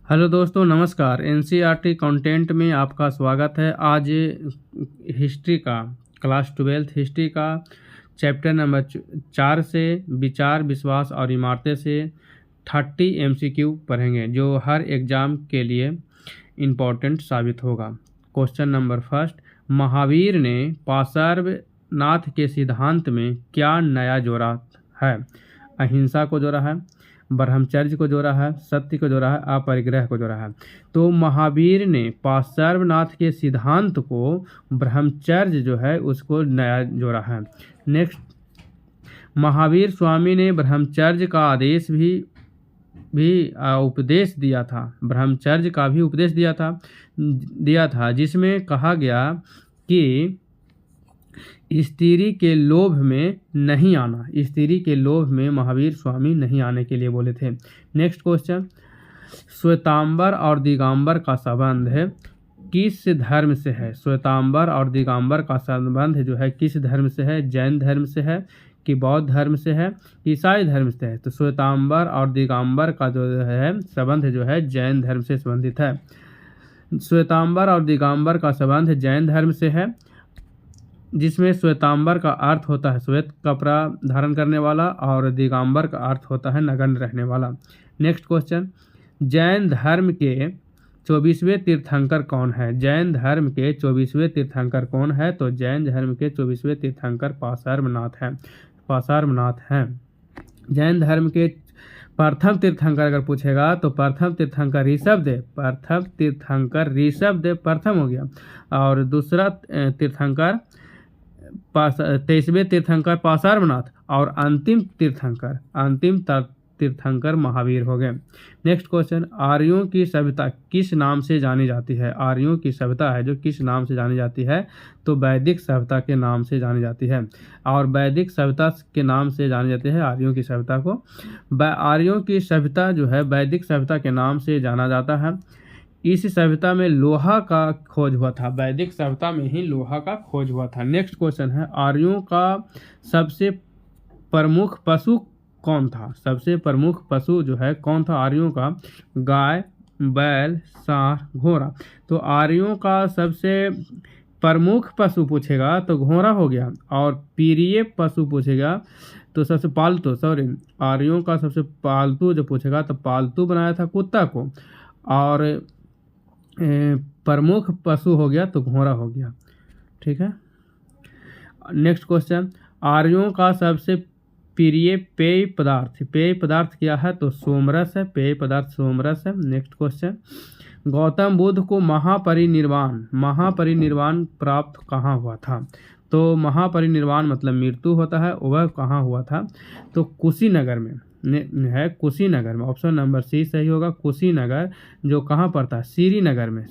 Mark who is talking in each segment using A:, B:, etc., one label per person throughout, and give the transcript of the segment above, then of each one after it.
A: Hello दोस्तों, नमस्कार। NCERT content में आपका स्वागत है। आज हिस्ट्री का क्लास 12 हिस्ट्री का चैप्टर नंबर 4 से विचार, विश्वास और इमारतें से 30 एमसीक्यू पढ़ेंगे, जो हर एग्ज़ाम के लिए इम्पोर्टेंट साबित होगा। क्वेश्चन नंबर फर्स्ट, महावीर ने पार्श्वनाथ के सिद्धांत में क्या नया जोड़ा है? अहिंसा को जोड़ा है, ब्रह्मचर्य को जोड़ा है, सत्य को जोड़ा है, अपरिग्रह को जोड़ा है। तो महावीर ने पार्श्वनाथ के सिद्धांत को, ब्रह्मचर्य जो है उसको नया जोड़ा है। नेक्स्ट, महावीर स्वामी ने ब्रह्मचर्य का आदेश भी उपदेश दिया था। ब्रह्मचर्य का भी उपदेश दिया था जिसमें कहा गया कि स्त्री के लोभ में नहीं आना। स्त्री के लोभ में महावीर स्वामी नहीं आने के लिए बोले थे। नेक्स्ट क्वेश्चन, श्वेतांबर और दिगंबर का संबंध किस धर्म से है? श्वेतांबर और दिगंबर का संबंध जो है किस धर्म से है? जैन धर्म से है कि बौद्ध धर्म से है, ईसाई धर्म से है? तो श्वेतांबर और दिगंबर का जो है संबंध जो है जैन धर्म से संबंधित है। श्वेतांबर और दिगंबर का संबंध जैन धर्म से है, जिसमें श्वेतांबर का अर्थ होता है श्वेत कपड़ा धारण करने वाला और दिगंबर का अर्थ होता है नग्न रहने वाला। नेक्स्ट क्वेश्चन, जैन धर्म के 24वें तीर्थंकर कौन है? जैन धर्म के 24वें तीर्थंकर कौन है? तो जैन धर्म के 24वें तीर्थंकर पार्श्वनाथ हैं। जैन धर्म के प्रथम तीर्थंकर अगर पूछेगा तो प्रथम तीर्थंकर ऋषभदेव। प्रथम तीर्थंकर ऋषभदेव प्रथम हो गया, और दूसरा तीर्थंकर 23वें तीर्थंकर पार्श्वनाथ, और अंतिम तीर्थंकर महावीर हो गए। नेक्स्ट क्वेश्चन, आर्यों की सभ्यता किस नाम से जानी जाती है? आर्यों की सभ्यता है जो किस नाम से जानी जाती है? तो वैदिक सभ्यता के नाम से जानी जाती है, और वैदिक सभ्यता के नाम से जानी जाती है आर्यों की सभ्यता को। आर्यों की सभ्यता जो है वैदिक सभ्यता के नाम से जाना जाता है। इस सभ्यता में लोहा का खोज हुआ था। वैदिक सभ्यता में ही लोहा का खोज हुआ था। नेक्स्ट क्वेश्चन है, आर्यों का सबसे प्रमुख पशु कौन था? सबसे प्रमुख पशु जो है कौन था आर्यों का? गाय, बैल, सांड, घोड़ा। तो आर्यों का सबसे प्रमुख पशु पूछेगा तो घोड़ा हो गया, और प्रिय पशु पूछेगा तो सबसे पालतू आर्यों का सबसे पालतू जो पूछेगा तो पालतू बनाया था कुत्ता को, और प्रमुख पशु हो गया तो घोड़ा हो गया। ठीक है। नेक्स्ट क्वेश्चन, आर्यों का सबसे प्रिय पेय पदार्थ क्या है? तो सोमरस है। पेय पदार्थ सोमरस है। नेक्स्ट क्वेश्चन, गौतम बुद्ध को महापरिनिर्वाण प्राप्त कहाँ हुआ था? तो महापरिनिर्वाण मतलब मृत्यु होता है, वह कहाँ हुआ था? तो कुशीनगर में है। कुशीनगर में, ऑप्शन नंबर सी सही होगा। कुशीनगर जो कहाँ पड़ता है? श्रीनगर में।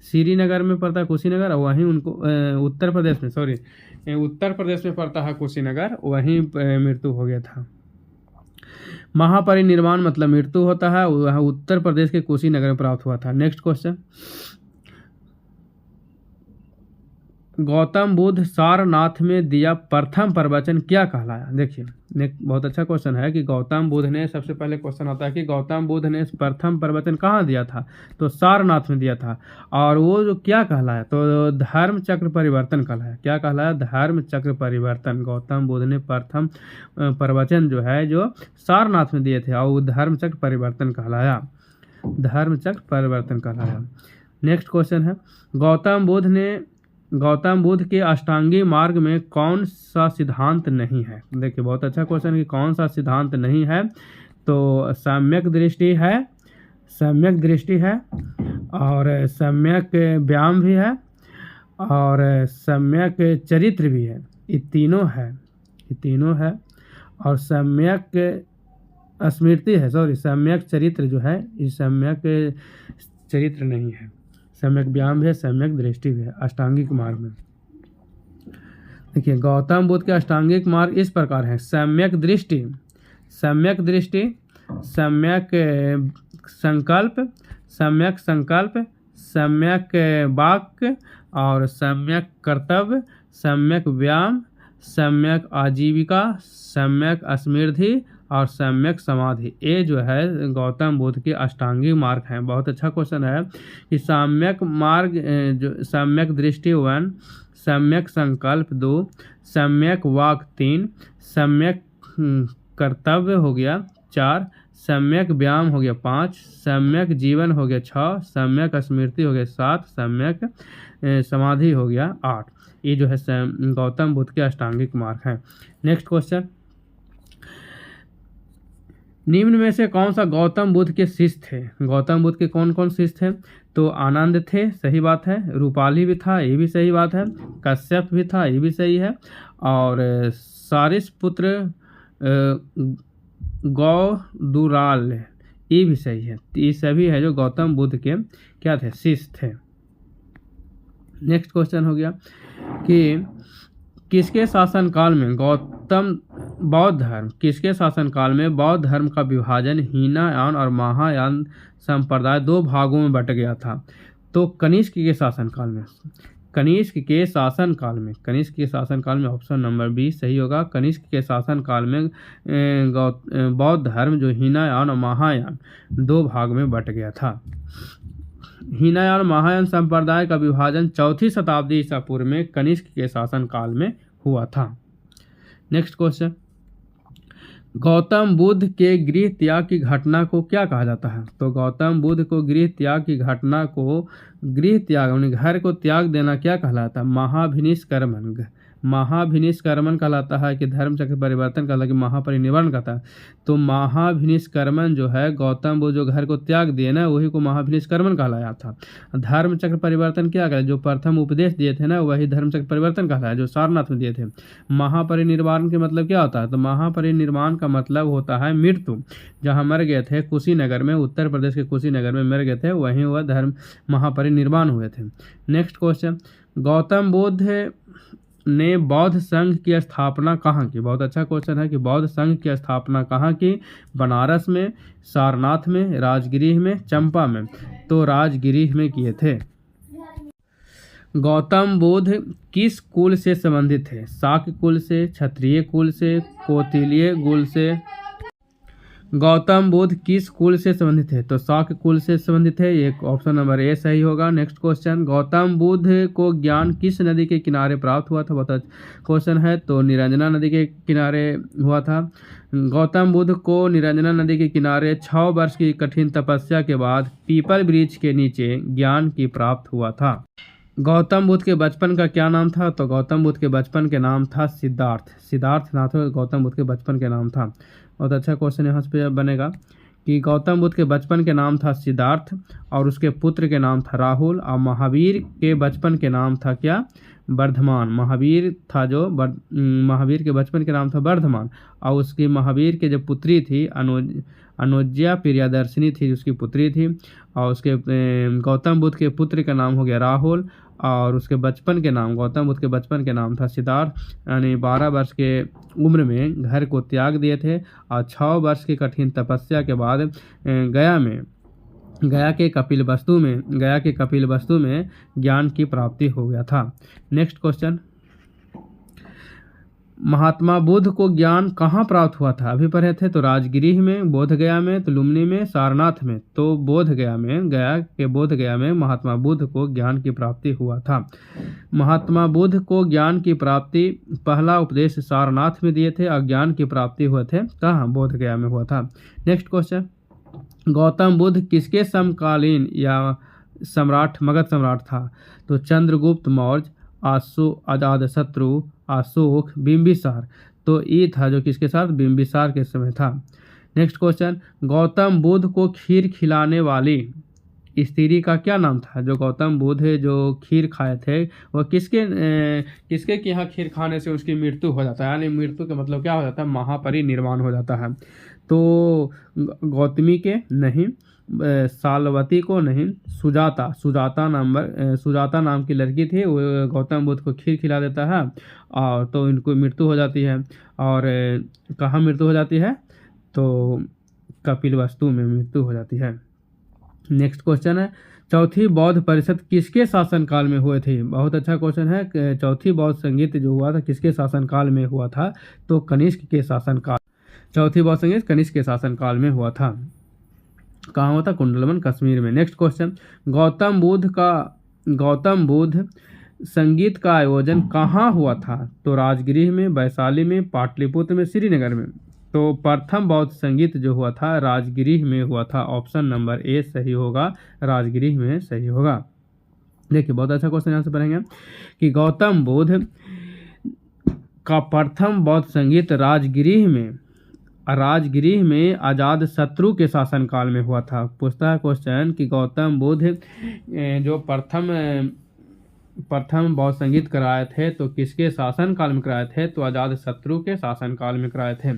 A: श्रीनगर में पड़ता है कुशीनगर, और वहीं उनको उत्तर प्रदेश में पड़ता है कुशीनगर, वहीं मृत्यु हो गया था। महापरिनिर्वाण मतलब मृत्यु होता है, वह उत्तर प्रदेश के कुशीनगर में प्राप्त हुआ था। नेक्स्ट क्वेश्चन, गौतम बुद्ध सारनाथ में दिया प्रथम प्रवचन क्या कहलाया? देखिए, बहुत अच्छा क्वेश्चन है कि गौतम बुद्ध ने, सबसे पहले क्वेश्चन आता है कि गौतम बुद्ध ने प्रथम प्रवचन कहाँ दिया था? तो सारनाथ में दिया था, और वो जो क्या कहलाया? तो धर्म चक्र परिवर्तन कहलाया। क्या कहलाया? धर्म चक्र परिवर्तन। गौतम बुद्ध ने प्रथम प्रवचन जो है जो सारनाथ में दिए थे, और वो धर्म चक्र परिवर्तन कहलाया। नेक्स्ट क्वेश्चन है, गौतम बुद्ध के अष्टांगी मार्ग में कौन सा सिद्धांत नहीं है? देखिए, बहुत अच्छा क्वेश्चन है कि कौन सा सिद्धांत नहीं है? तो सम्यक दृष्टि है, और सम्यक व्यायाम भी है, और सम्यक चरित्र भी है। ये तीनों है, और सम्यक स्मृति है। सम्यक चरित्र जो है, ये सम्यक चरित्र नहीं है। सम्यक व्यायाम है, सम्यक दृष्टि भी है अष्टांगिक मार्ग में। देखिए, गौतम बुद्ध के अष्टांगिक मार्ग इस प्रकार है: सम्यक दृष्टि, सम्यक संकल्प, सम्यक वाक्य, और सम्यक कर्तव्य, सम्यक व्यायाम, सम्यक आजीविका, सम्यक स्मृति और सम्यक समाधि, ये जो है गौतम बुद्ध के अष्टांगिक मार्ग हैं। बहुत अच्छा क्वेश्चन है कि सम्यक मार्ग जो सम्यक दृष्टि 1, सम्यक संकल्प 2, सम्यक वाक 3, सम्यक कर्तव्य हो गया 4, सम्यक व्यायाम हो गया 5, सम्यक जीवन हो गया 6, सम्यक स्मृति हो गया 7, सम्यक समाधि हो गया 8। ये जो है गौतम बुद्ध के अष्टांगिक मार्ग हैं। नेक्स्ट क्वेश्चन, निम्न में से कौन सा गौतम बुद्ध के शिष्य थे? गौतम बुद्ध के कौन कौन शिष्य थे? तो आनंद थे, सही बात है। रूपाली भी था, ये भी सही बात है। कश्यप भी था, ये भी सही है। और सारिसपुत्र गौदुराल, ये भी सही है। ये सभी है जो गौतम बुद्ध के क्या थे? शिष्य थे। नेक्स्ट क्वेश्चन हो गया कि किसके शासनकाल में गौतम बौद्ध धर्म, किसके शासनकाल में बौद्ध धर्म का विभाजन हीनयान और महायान संप्रदाय 2 भागों में बट गया था? तो कनिष्क के शासनकाल में। कनिष्क के शासनकाल में, कनिष्क के शासनकाल में ऑप्शन नंबर बी सही होगा। कनिष्क के शासनकाल में बौद्ध धर्म जो हीनयान और महायान 2 भाग में बट गया था। हीनयान और महायान संप्रदाय का विभाजन 4वीं शताब्दी ईसा पूर्व में कनिष्क के शासनकाल में हुआ था। नेक्स्ट क्वेश्चन, गौतम बुद्ध के गृह त्याग की घटना को क्या कहा जाता है? तो गौतम बुद्ध को गृह त्याग की घटना को, गृह त्याग यानी घर को त्याग देना क्या कहलाता है? महाभिनिष्क्रमण। महाभिनिष्क्रमण कहलाता है कि धर्म चक्र परिवर्तन कहलाता है कि महापरिनिर्वाण कहता है। तो महाभिनिष्क्रमण जो है, गौतम बुद्ध जो घर को त्याग दिए ना, वही को महाभिनिष्क्रमण कहलाया था। धर्म चक्र परिवर्तन क्या कहलाया? जो प्रथम उपदेश दिए थे ना, वही धर्म चक्र परिवर्तन कहलाया, जो सारनाथ में दिए थे। महापरिनिर्वाण के मतलब क्या होता है? तो महापरिनिर्वाण का मतलब होता है मृत्यु। जहाँ मर गए थे कुशीनगर में, उत्तर प्रदेश के कुशीनगर में मर गए थे, वहीं वह धर्म महापरिनिर्वाण हुए थे। नेक्स्ट क्वेश्चन, गौतम बुद्ध ने बौद्ध संघ की स्थापना कहाँ की? बहुत अच्छा क्वेश्चन है कि बौद्ध संघ की स्थापना कहाँ की? बनारस में, सारनाथ में, राजगृह में, चंपा में। तो राजगृह में किए थे। गौतम बुद्ध किस कुल से संबंधित थे? शाक्य कुल से, क्षत्रिय कुल से, कौटिल्य कुल से। गौतम बुद्ध किस कुल से संबंधित है? तो शाक्य कुल से संबंधित है। एक ऑप्शन नंबर ए सही होगा। नेक्स्ट क्वेश्चन, गौतम बुद्ध को ज्ञान किस नदी के किनारे प्राप्त हुआ था? बहुत क्वेश्चन है। तो निरंजना नदी के किनारे हुआ था। गौतम बुद्ध को निरंजना नदी के किनारे 6 वर्ष की कठिन तपस्या के बाद पीपल वृक्ष के नीचे ज्ञान की प्राप्त हुआ था। गौतम बुद्ध के बचपन का क्या नाम था? तो गौतम बुद्ध के बचपन के नाम था सिद्धार्थ। सिद्धार्थ नाथ गौतम बुद्ध के बचपन के नाम था। बहुत अच्छा क्वेश्चन यहाँ पे बनेगा कि गौतम बुद्ध के बचपन के नाम था सिद्धार्थ और उसके पुत्र के नाम था राहुल। और महावीर के बचपन के नाम था क्या? वर्धमान। महावीर था जो महावीर के बचपन के नाम था वर्धमान। और उसकी महावीर के जो पुत्री थी अनुज्ञा प्रियदर्शिनी थी, उसकी पुत्री थी। और उसके गौतम बुद्ध के पुत्र का नाम हो गया राहुल। और उसके बचपन के नाम, गौतम बुद्ध के बचपन के नाम था सिद्धार्थ। यानी 12 वर्ष के उम्र में घर को त्याग दिए थे और 6 वर्ष की कठिन तपस्या के बाद गया के कपिलवस्तु में ज्ञान की प्राप्ति हो गया था। नेक्स्ट क्वेश्चन, महात्मा बुद्ध को ज्ञान कहाँ प्राप्त हुआ था? अभी पढ़े थे। तो राजगृह में, बोधगया में, तो लुम्बिनी में, सारनाथ में। तो बोधगया में महात्मा बुद्ध को ज्ञान की प्राप्ति हुआ था। महात्मा बुद्ध को ज्ञान की प्राप्ति पहला उपदेश सारनाथ में दिए थे और ज्ञान की प्राप्ति हुए थे कहाँ? बोधगया में हुआ था। नेक्स्ट क्वेश्चन, गौतम बुद्ध किसके समकालीन या मगध सम्राट था? तो चंद्रगुप्त मौर्य, अजातशत्रु, अशोक, बिंबिसार। तो ये था जो किसके साथ? बिंबिसार के समय था। नेक्स्ट क्वेश्चन, गौतम बुद्ध को खीर खिलाने वाली स्त्री का क्या नाम था? जो गौतम बुद्ध जो खीर खाए थे वह किसके के यहाँ खीर खाने से उसकी मृत्यु हो जाता है? यानी मृत्यु का मतलब क्या हो जाता है? महापरिनिर्वाण हो जाता है। तो गौतमी के नहीं, सालवती को नहीं, सुजाता नाम की लड़की थी, वो गौतम बुद्ध को खीर खिला देता है और तो इनको मृत्यु हो जाती है। और कहाँ मृत्यु हो जाती है? तो कपिलवस्तु में मृत्यु हो जाती है। नेक्स्ट क्वेश्चन है, चौथी बौद्ध परिषद किसके शासनकाल में हुए थे? बहुत अच्छा क्वेश्चन है। चौथी बौद्ध संगीत जो हुआ था किसके शासनकाल में हुआ था? तो कनिष्क के शासनकाल। चौथी बौद्ध संगीत कनिष्क के शासनकाल में हुआ था। कहाँ हुआ था? कुंडलवन, कश्मीर में। नेक्स्ट क्वेश्चन, गौतम बुद्ध संगीत का आयोजन कहाँ हुआ था? तो राजगृह में, वैशाली में, पाटलिपुत्र में, श्रीनगर में। तो प्रथम बौद्ध संगीत जो हुआ था राजगृह में हुआ था। ऑप्शन नंबर ए सही होगा, राजगृह में सही होगा। देखिए बहुत अच्छा क्वेश्चन यहाँ से पढ़ेंगे कि गौतम बुद्ध का प्रथम बौद्ध संगीत राजगृह में आजाद शत्रु के शासनकाल में हुआ था। पूछता है क्वेश्चन कि गौतम बुद्ध जो प्रथम बौद्ध संगीत कराए थे तो किसके शासनकाल में कराए थे? तो आजाद शत्रु के शासनकाल में कराए थे।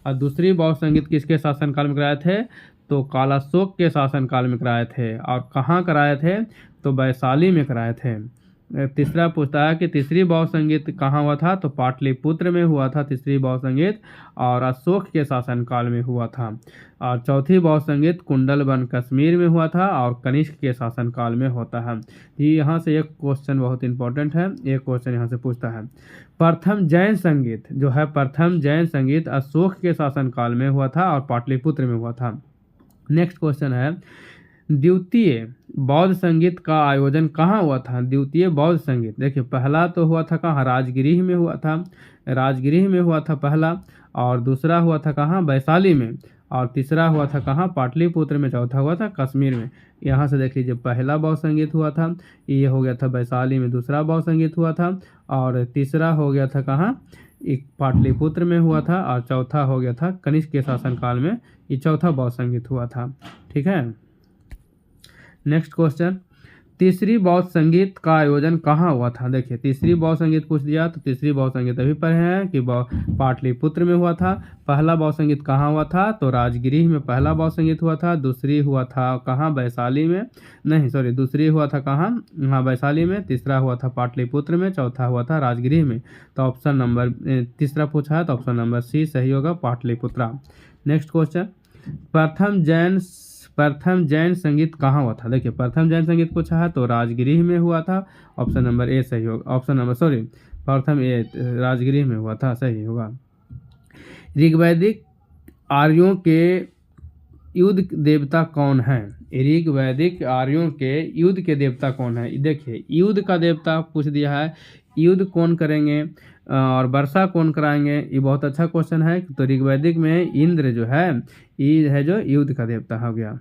A: और दूसरी बौद्ध संगीत किसके शासनकाल में कराए थे? तो कालाशोक के शासनकाल में कराए थे। और कहाँ कराए थे? तो वैशाली में कराए थे। तीसरा पूछता है कि तीसरी बौद्ध संगीत कहाँ हुआ था? तो पाटलिपुत्र में हुआ था तीसरी बौद्ध संगीत, और अशोक के शासनकाल में हुआ था। और चौथी बौद्ध संगीत कुंडलवन, कश्मीर में हुआ था और कनिष्क के शासनकाल में होता है। ये यहाँ से एक क्वेश्चन बहुत इंपॉर्टेंट है, एक क्वेश्चन यहाँ से पूछता है। प्रथम जैन संगीत अशोक के शासनकाल में हुआ था और पाटलिपुत्र में हुआ था। नेक्स्ट क्वेश्चन है, द्वितीय बौद्ध संगीत का आयोजन कहाँ हुआ था? द्वितीय बौद्ध संगीत, देखिए पहला तो हुआ था कहाँ? राजगृह में हुआ था पहला, और दूसरा हुआ था कहाँ? वैशाली में, और तीसरा हुआ था कहाँ? पाटलिपुत्र में, चौथा हुआ था कश्मीर में। यहाँ से देख लीजिए पहला बौद्ध संगीत हुआ था, ये हो गया था वैशाली में, दूसरा बौद्ध संगीत हुआ था, और तीसरा हो गया था कहाँ? एक पाटलिपुत्र में हुआ था, और चौथा हो गया था कनिष्क के शासनकाल में, ये चौथा बौद्ध संगीत हुआ था। ठीक है। नेक्स्ट क्वेश्चन, तीसरी बौद्ध संगीत का आयोजन कहाँ हुआ था? देखिए तीसरी बौद्ध संगीत पूछ दिया तो तीसरी बौद्ध संगीत अभी पढ़े हैं कि पाटलिपुत्र में हुआ था। पहला बौद्ध संगीत कहाँ हुआ था? तो राजगृह में पहला बौद्ध संगीत हुआ था। दूसरी हुआ था कहाँ? वैशाली में, नहीं सॉरी, दूसरी हुआ था कहाँ? हाँ वैशाली में। तीसरा हुआ था पाटलिपुत्र में, चौथा हुआ था राजगृह में। तो ऑप्शन नंबर तीसरा पूछा है तो ऑप्शन नंबर सी सही होगा, पाटलिपुत्रा। नेक्स्ट क्वेश्चन, प्रथम जैन संगीत कहाँ हुआ था? देखिए प्रथम जैन संगीत पूछा है तो राजगृह में हुआ था। ऑप्शन नंबर ए सही होगा, प्रथम ए राजगृह में हुआ था, सही होगा। ऋग्वैदिक आर्यों के युद्ध देवता कौन है? ऋग्वैदिक आर्यों के युद्ध के देवता कौन है? देखिए युद्ध का देवता पूछ दिया है, युद्ध कौन करेंगे और वर्षा कौन कराएंगे? ये बहुत अच्छा क्वेश्चन है। तो ऋग्वैदिक में इंद्र जो है, ये है जो युद्ध का देवता हो गया।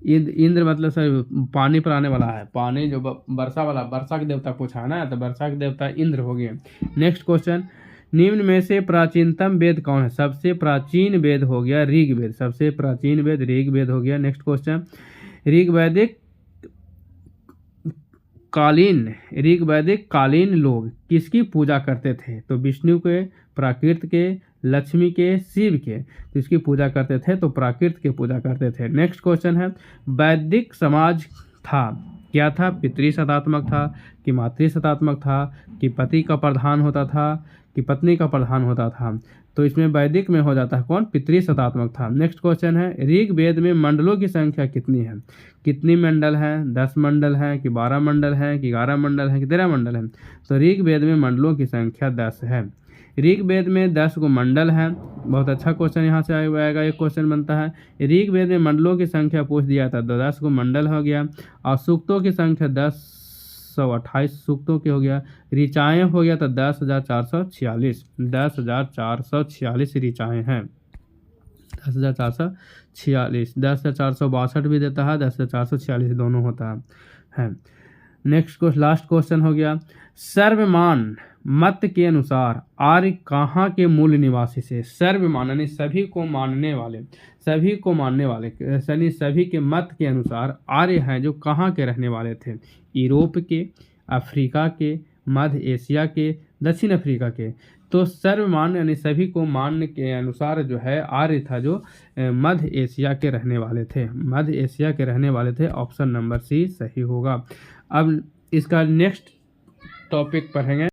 A: इंद्र मतलब सर पानी पर आने वाला है, पानी जो वर्षा वाला, वर्षा के देवता पूछा है ना, तो वर्षा के देवता इंद्र हो गए। नेक्स्ट क्वेश्चन, निम्न में से प्राचीनतम वेद कौन है? सबसे प्राचीन वेद हो गया ऋग्वेद, सबसे प्राचीन वेद ऋग्वेद हो गया। नेक्स्ट क्वेश्चन, ऋग्वैदिक कालीन लोग किसकी पूजा करते थे? तो विष्णु के, प्राकृत के, लक्ष्मी के, शिव के। तो इसकी पूजा करते थे तो प्राकृत के पूजा करते थे। नेक्स्ट क्वेश्चन है, वैदिक समाज था क्या था? पितृसत्तात्मक था कि मातृसत्तात्मक था कि पति का प्रधान होता था कि पत्नी का प्रधान होता था? तो इसमें वैदिक में हो जाता है कौन? पितृसत्तात्मक था। नेक्स्ट क्वेश्चन है, ऋग्वेद में मंडलों की संख्या कितनी है? कितनी मंडल है? 10 मंडल है कि 12 मंडल है कि 11 मंडल है कि 13 मंडल है? तो ऋग्वेद में मंडलों की संख्या 10 है। ऋग्वेद में 10 को मंडल है। बहुत अच्छा क्वेश्चन यहाँ से आएगा, एक क्वेश्चन बनता है ऋग्वेद में मंडलों की संख्या पूछ दिया था तो 10 को मंडल हो गया। और सूक्तों की संख्या 1028 सूक्तों की हो गया। ऋचाएँ हो गया तो 10,446 ऋचाएँ हैं। 10,446, 10,462 भी देता है, 10,446 दोनों होता है। नेक्स्ट लास्ट क्वेश्चन हो गया, सर्वमान मत के अनुसार आर्य कहाँ के मूल निवासी से? सर्वमान यानी सभी को मानने वाले यानी सभी के मत के अनुसार आर्य हैं जो कहाँ के रहने वाले थे? यूरोप के, अफ्रीका के, मध्य एशिया के, दक्षिण अफ्रीका के। तो सर्वमान यानी सभी को मानने के अनुसार जो है आर्य था जो मध्य एशिया के रहने वाले थे। ऑप्शन नंबर सी सही होगा। अब इसका नेक्स्ट टॉपिक पढ़ेंगे।